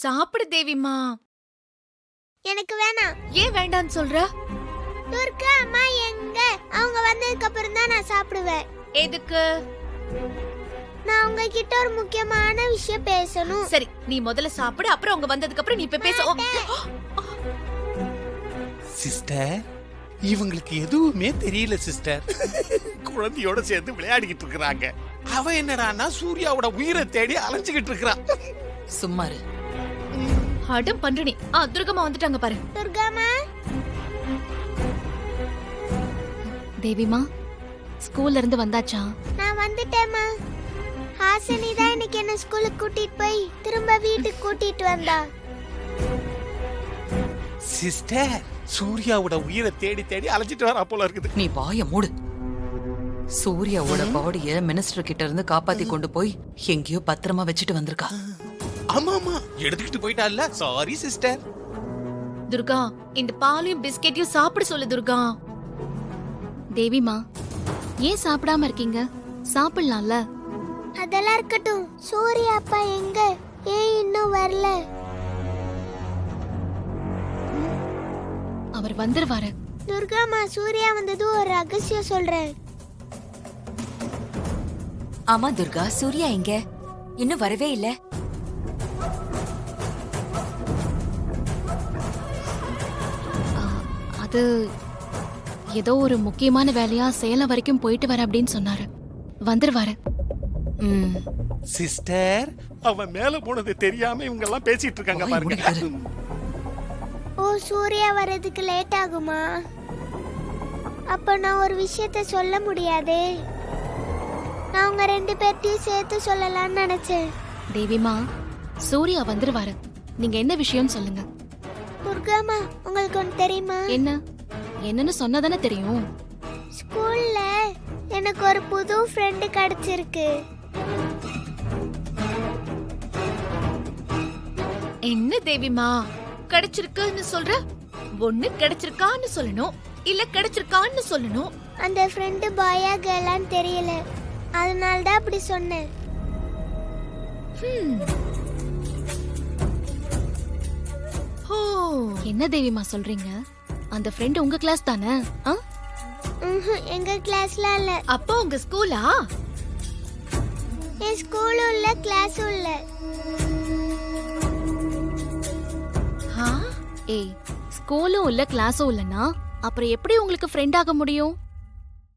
சாப்பிடு தேவிமா. எனக்கு வேணாம். ஏன் வேண்டான்னு சொல்ற? துர்கா அம்மா எங்க? அவங்க வந்ததுக்கு அப்புறம் தான் நான் சாப்பிடுவேன். எதுக்கு? நான் உங்ககிட்ட ஒரு முக்கியமான விஷயம் பேசணும். சரி, நீ முதல்ல சாப்பிடு, அப்புறம் அவங்க வந்ததுக்கு அப்புறம் நீ இப்ப பேச. சிஸ்டர், இவங்களுக்கு எதுவுமே தெரியல சிஸ்டர். குழந்தையோட சேர்ந்து விளையாடிக்கிட்டு இருக்காங்க. அவ என்னடான்னா சூர்யாவோட உயிரை தேடி அலைஞ்சுகிட்டு இருக்கிறான். சும்மாரு. அடம் பண்றனி. துர்கம்மா வந்துட்டாங்க பாரு. துர்காமா, தேவிமா, ஸ்கூல்ல இருந்து வந்தாச்சா? நான் வந்துட்டேம்மா. ஹாசினி தான் இன்னைக்கு என்ன ஸ்கூலுக்கு கூட்டிட்டு போய் திரும்ப வீட்டுக்கு கூட்டிட்டு வந்தா. சிஸ்டர், சூர்யாவோட உயிரை தேடி தேடி அலைஞ்சிட்டு வரா போல இருக்குது. நீ வாய மூடு. சூர்யாவோட பாடிய மினிஸ்டர் கிட்ட இருந்து காப்பாத்தி கொண்டு போய் எங்கேயோ பத்திரமா வச்சுட்டு வந்திருக்கா. ஆமா ஆமா, எடுத்துக்கிட்டு போயிட்டால. Sorry sister. துர்கா, இந்த பாலையும் பிஸ்கெட்டையும் சாப்பிட சொல்லு துர்கா. தேவிமா, ஏன் சாப்பிடாம இருக்கீங்க? சாப்பிடலாம்ல. அதெல்லாம் இருக்கட்டும். சூர்யா அப்பா எங்க? ஏன் இன்னும் வரல? அவர் வந்துருவாரு. துர்காமா, சூர்யா வந்தது ஒரு ரகசியம் சொல்றேன். ஆமா துர்கா, சூர்யா எங்க? இன்னும் வரவே இல்ல. அது ஏதோ ஒரு முக்கியமான வேலையா சேலம் வரைக்கும் போயிட்டு வர அப்படின்னு சொன்னாரு. வந்துருவாரு. சிஸ்டர், அவன் மேல போனது தெரியாம இவங்க எல்லாம் பேசிட்டு இருக்காங்க பாருங்க. ஓ, சூர்யா வர்றதுக்கு லேட் ஆகுமா? அப்ப நான் ஒரு விஷயத்த சொல்ல முடியாதே. நான் உங்க ரெண்டு பேர்த்தையும் சேர்த்து சொல்லலாம்னு நினைச்சேன். தேவிமா, சூர்யா வந்துருவாரு. நீங்க என்ன விஷயம் சொல்லுங்க. துர்காமா, உங்களுக்கு ஒன்று தெரியுமா? என்னன்னு சொன்னதானே தெரியும். ஸ்கூல்ல எனக்கு ஒரு புது ஃப்ரெண்டு கிடைச்சிருக்கு. என்ன தேவிமா கிடைச்சிருக்குன்னு சொல்ற? ஒண்ணு கிடைச்சிருக்கான்னு சொல்லணும், இல்ல கிடைச்சிருக்கான்னு சொல்லணும். அந்த ஃப்ரெண்டு பாயா கேர்ளான்னு தெரியல, அதனால தான் அப்படி சொன்னேன். என்ன தேவிமா சொல்றீங்க? அந்த ஃப்ரெண்ட் உங்க கிளாஸ் தானே? எங்க கிளாஸ்ல இல்ல. அப்போ உங்க ஸ்கூலா? என் ஸ்கூலும் இல்ல, கிளாஸும் இல்ல. ஏய், ஸ்கூலும் இல்ல கிளாஸும் இல்லனா அப்புறம் எப்படி உங்களுக்கு ஃப்ரெண்ட் ஆக முடியும்?